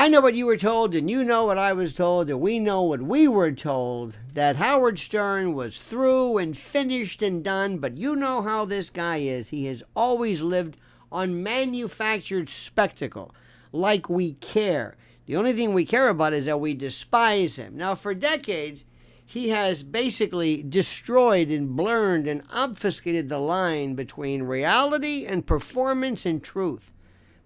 I know what you were told, and you know what I was told, and we know what we were told, that Howard Stern was through and finished and done, but you know how this guy is. He has always lived on manufactured spectacle, like we care. The only thing we care about is that we despise him. Now, for decades, he has basically destroyed and blurred and obfuscated the line between reality and performance and truth,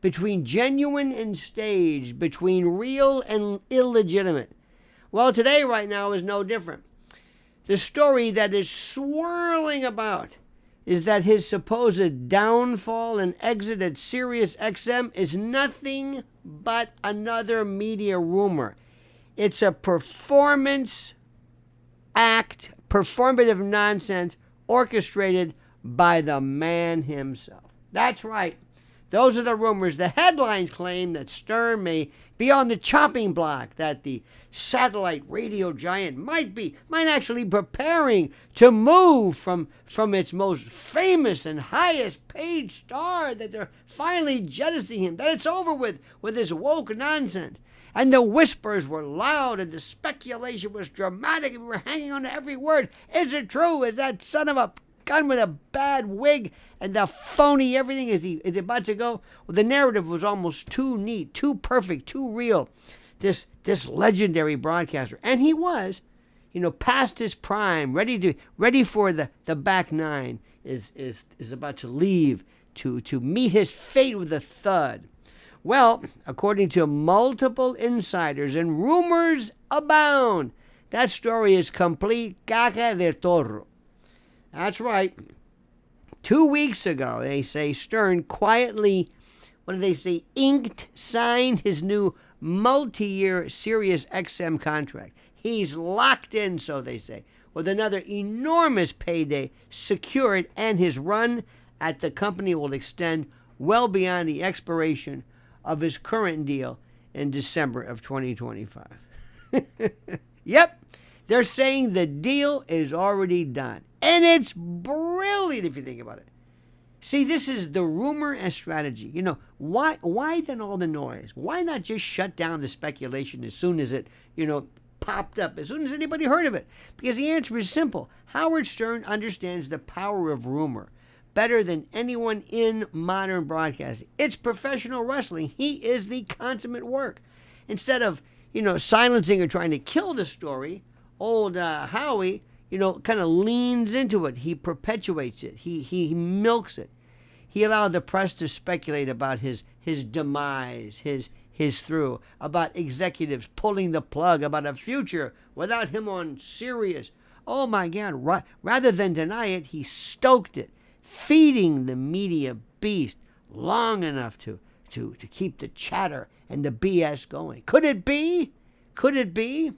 between genuine and staged, between real and illegitimate. Well, today, right now, is no different. The story that is swirling about is that his supposed downfall and exit at SiriusXM is nothing but another media rumor. It's a performance act, performative nonsense orchestrated by the man himself. That's right. Those are the rumors. The headlines claim that Stern may be on the chopping block, that the satellite radio giant might actually preparing to move from its most famous and highest paid star, that they're finally jettisoning him, that it's over with this woke nonsense. And the whispers were loud and the speculation was dramatic and we were hanging on to every word. Is it true? Is that son of a gun with a bad wig and the phony everything is about to go? Well, the narrative was almost too neat, too perfect, too real. This legendary broadcaster, and he was, past his prime, ready for the back nine, is about to leave to meet his fate with a thud. Well, according to multiple insiders, and rumors abound, that story is complete caca de toro. That's right. 2 weeks ago, they say, Stern quietly, signed his new multi-year SiriusXM contract. He's locked in, so they say, with another enormous payday secured, and his run at the company will extend well beyond the expiration of his current deal in December of 2025. Yep, they're saying the deal is already done. And it's brilliant if you think about it. See, this is the rumor and strategy. Why then all the noise? Why not just shut down the speculation as soon as it, popped up, as soon as anybody heard of it? Because the answer is simple. Howard Stern understands the power of rumor better than anyone in modern broadcasting. It's professional wrestling. He is the consummate work. Instead of, silencing or trying to kill the story, old Howie, kind of leans into it. He perpetuates it. He milks it. He allowed the press to speculate about his demise, his through, about executives pulling the plug, about a future without him on Sirius. Oh my God! Rather than deny it, he stoked it, feeding the media beast long enough to keep the chatter and the BS going. Could it be? Could it be?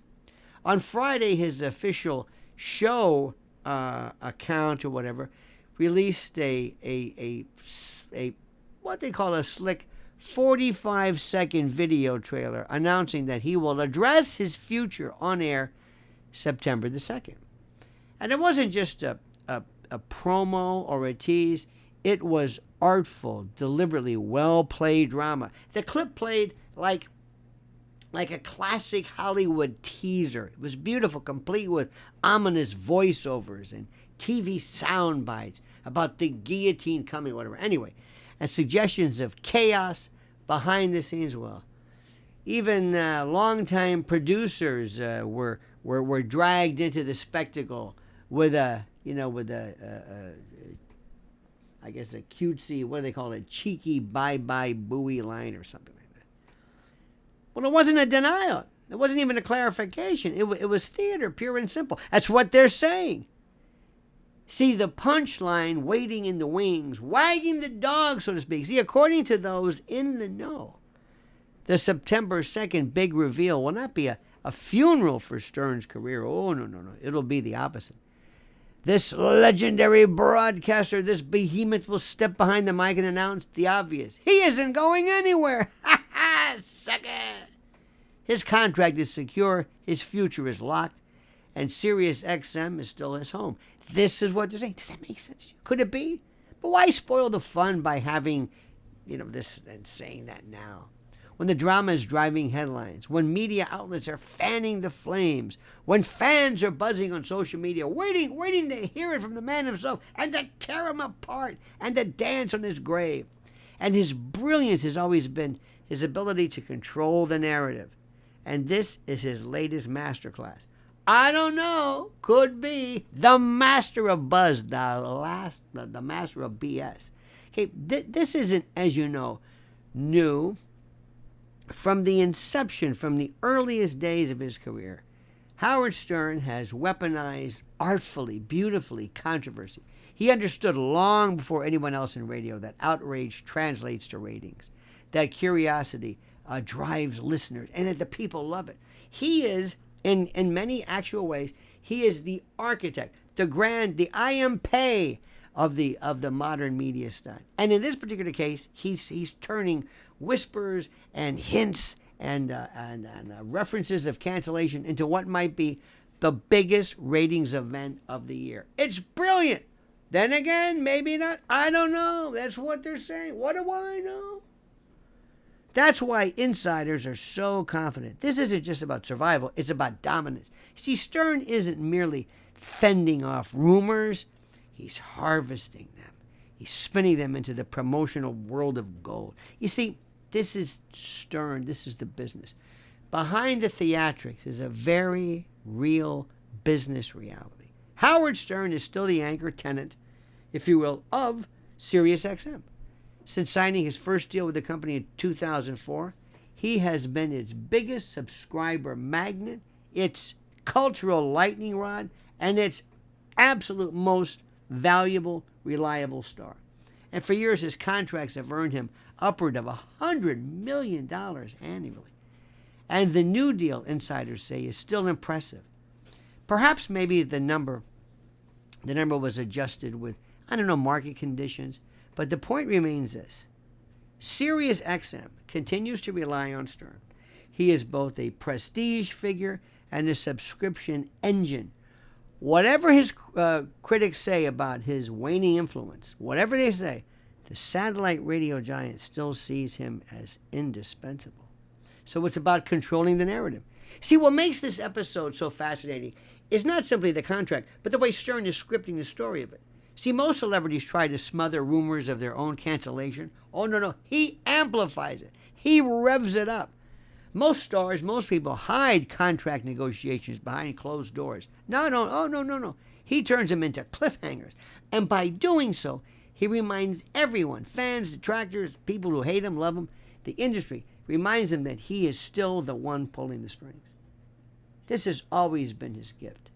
On Friday, his official show account or whatever released a what they call a slick 45-second video trailer announcing that he will address his future on air September the 2nd. And it wasn't just a promo or a tease. It was artful, deliberately well-played drama. The clip played like a classic Hollywood teaser. It was beautiful, complete with ominous voiceovers and TV sound bites about the guillotine coming, whatever. Anyway, and suggestions of chaos behind the scenes. Well, even longtime producers were dragged into the spectacle with a I guess a cutesy, what do they call it, cheeky bye-bye buoy line or something like that. Well, it wasn't a denial. It wasn't even a clarification. It was theater, pure and simple. That's what they're saying. See, the punchline waiting in the wings, wagging the dog, so to speak. See, according to those in the know, the September 2nd big reveal will not be a funeral for Stern's career. Oh, no. It'll be the opposite. This legendary broadcaster, this behemoth, will step behind the mic and announce the obvious. He isn't going anywhere. Ha ha, sucker. His contract is secure. His future is locked. And SiriusXM is still his home. This is what they're saying. Does that make sense to you? Could it be? But why spoil the fun by having, this and saying that now? when the drama is driving headlines, when media outlets are fanning the flames, when fans are buzzing on social media, waiting to hear it from the man himself and to tear him apart and to dance on his grave. And his brilliance has always been his ability to control the narrative. And this is his latest masterclass. I don't know, could be the master of buzz, the master of BS. Okay, this isn't, as you know, new. From the inception, from the earliest days of his career, Howard Stern has weaponized artfully, beautifully, controversy. He understood long before anyone else in radio that outrage translates to ratings, that curiosity drives listeners, and that the people love it. He is, in many actual ways, he is the architect, the I am pay of the modern media style. And in this particular case, he's turning whispers and hints and references of cancellation into what might be the biggest ratings event of the year. It's brilliant. Then again, maybe not. I don't know. That's what they're saying. What do I know? That's why insiders are so confident. This isn't just about survival. It's about dominance. See, Stern isn't merely fending off rumors. He's harvesting them. He's spinning them into the promotional world of gold. You see, this is Stern. This is the business. Behind the theatrics is a very real business reality. Howard Stern is still the anchor tenant, if you will, of SiriusXM. Since signing his first deal with the company in 2004, he has been its biggest subscriber magnet, its cultural lightning rod, and its absolute most valuable, reliable star. And for years, his contracts have earned him upward of $100 million annually. And the new deal, insiders say, is still impressive. Perhaps maybe the number was adjusted with, market conditions. But the point remains this. SiriusXM continues to rely on Stern. He is both a prestige figure and a subscription engine. Whatever his critics say about his waning influence, whatever they say, the satellite radio giant still sees him as indispensable. So it's about controlling the narrative. See, what makes this episode so fascinating is not simply the contract, but the way Stern is scripting the story of it. See, most celebrities try to smother rumors of their own cancellation. Oh, no. He amplifies it. He revs it up. Most stars, most people hide contract negotiations behind closed doors. No. He turns them into cliffhangers. And by doing so, he reminds everyone, fans, detractors, people who hate him, love him, the industry, reminds them that he is still the one pulling the strings. This has always been his gift.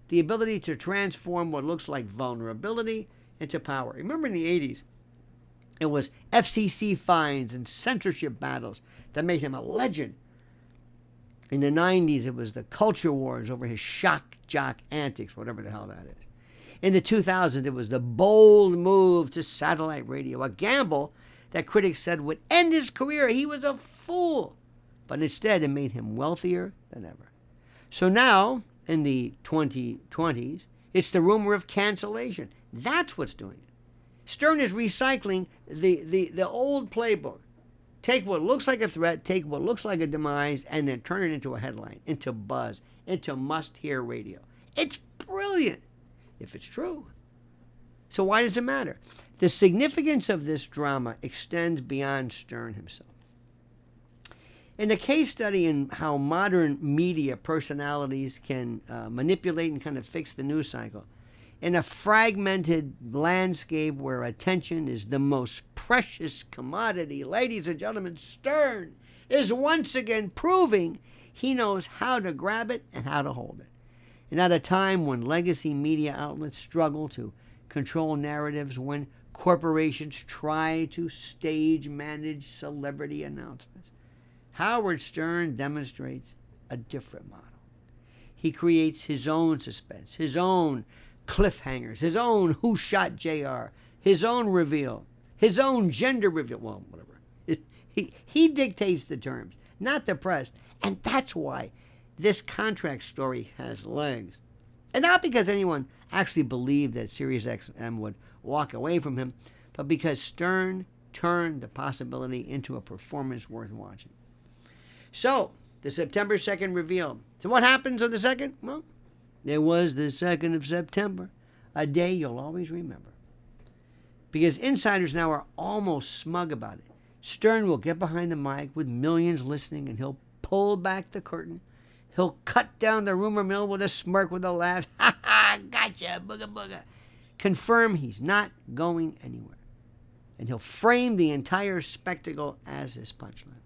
The ability to transform what looks like vulnerability into power. Remember in the 80s, it was FCC fines and censorship battles that made him a legend. In the 90s, it was the culture wars over his shock jock antics, whatever the hell that is. In the 2000s, it was the bold move to satellite radio, a gamble that critics said would end his career. He was a fool. But instead, it made him wealthier than ever. So now, in the 2020s, it's the rumor of cancellation. That's what's doing it. Stern is recycling the old playbook. Take what looks like a threat, take what looks like a demise, and then turn it into a headline, into buzz, into must-hear radio. It's brilliant, if it's true. So why does it matter? The significance of this drama extends beyond Stern himself. In a case study in how modern media personalities can manipulate and kind of fix the news cycle, in a fragmented landscape where attention is the most precious commodity, ladies and gentlemen, Stern is once again proving he knows how to grab it and how to hold it. And at a time when legacy media outlets struggle to control narratives, when corporations try to stage manage celebrity announcements, Howard Stern demonstrates a different model. He creates his own suspense, his own cliffhangers, his own who shot JR, his own reveal, his own gender reveal, well, whatever. He dictates the terms, not the press. And that's why this contract story has legs. And not because anyone actually believed that SiriusXM would walk away from him, but because Stern turned the possibility into a performance worth watching. So, the September 2nd reveal. So what happens on the 2nd? Well, it was the 2nd of September, a day you'll always remember. Because insiders now are almost smug about it. Stern will get behind the mic with millions listening, and he'll pull back the curtain. He'll cut down the rumor mill with a smirk, with a laugh. Ha ha, gotcha, booga booga. Confirm he's not going anywhere. And he'll frame the entire spectacle as his punchline.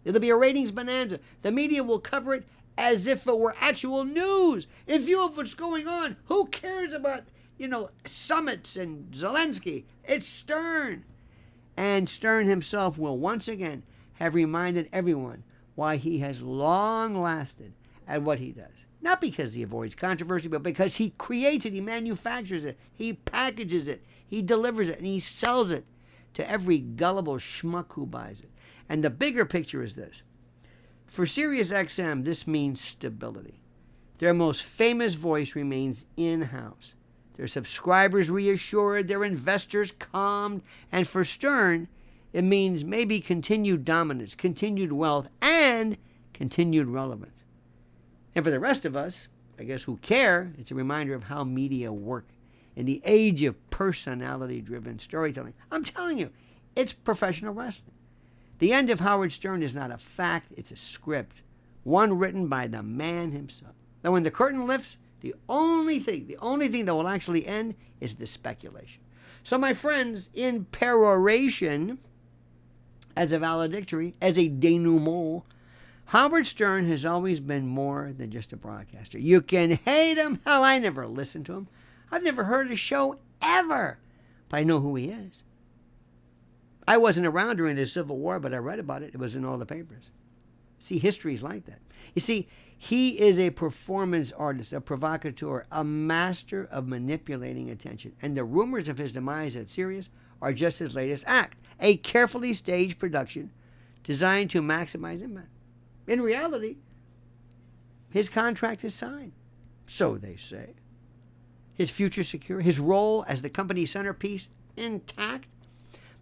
It'll be a ratings bonanza. The media will cover it as if it were actual news. In view of what's going on, who cares about, summits and Zelensky? It's Stern. And Stern himself will once again have reminded everyone why he has long lasted at what he does. Not because he avoids controversy, but because he creates it, he manufactures it, he packages it, he delivers it, and he sells it to every gullible schmuck who buys it. And the bigger picture is this. For SiriusXM, this means stability. Their most famous voice remains in-house. Their subscribers reassured, their investors calmed, and for Stern, it means maybe continued dominance, continued wealth, and continued relevance. And for the rest of us, I guess who care, it's a reminder of how media work in the age of personality-driven storytelling. I'm telling you, it's professional wrestling. The end of Howard Stern is not a fact, it's a script, one written by the man himself. Now, when the curtain lifts, the only thing that will actually end is the speculation. So, my friends, in peroration, as a valedictory, as a denouement, Howard Stern has always been more than just a broadcaster. You can hate him. Hell, I never listened to him. I've never heard a show ever, but I know who he is. I wasn't around during the Civil War, but I read about it. It was in all the papers. See, history's like that. You see, he is a performance artist, a provocateur, a master of manipulating attention. And the rumors of his demise at Sirius are just his latest act, a carefully staged production designed to maximize impact. In reality, his contract is signed. So they say. His future secure, his role as the company's centerpiece intact.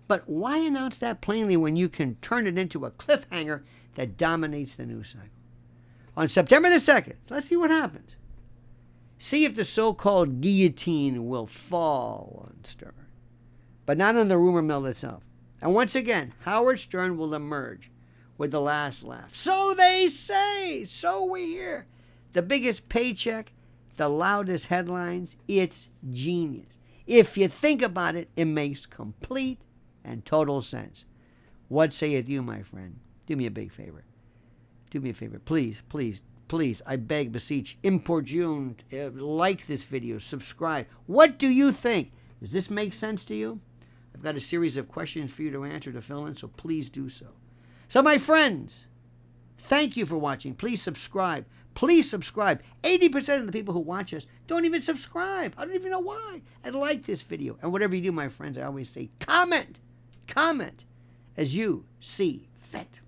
But why announce that plainly when you can turn it into a cliffhanger that dominates the news cycle? On September the 2nd, let's see what happens. See if the so-called guillotine will fall on Stern, but not on the rumor mill itself. And once again, Howard Stern will emerge with the last laugh. So they say, so we hear. The biggest paycheck, the loudest headlines, it's genius. If you think about it, it makes complete and total sense. What sayeth you, my friend? Do me a big favor. Do me a favor. Please, please, please, I beg, beseech, importune, like this video, subscribe. What do you think? Does this make sense to you? I've got a series of questions for you to answer, to fill in, so please do so. So, my friends, thank you for watching. Please subscribe. Please subscribe. 80% of the people who watch us don't even subscribe. I don't even know why. And like this video. And whatever you do, my friends, I always say, comment. Comment as you see fit.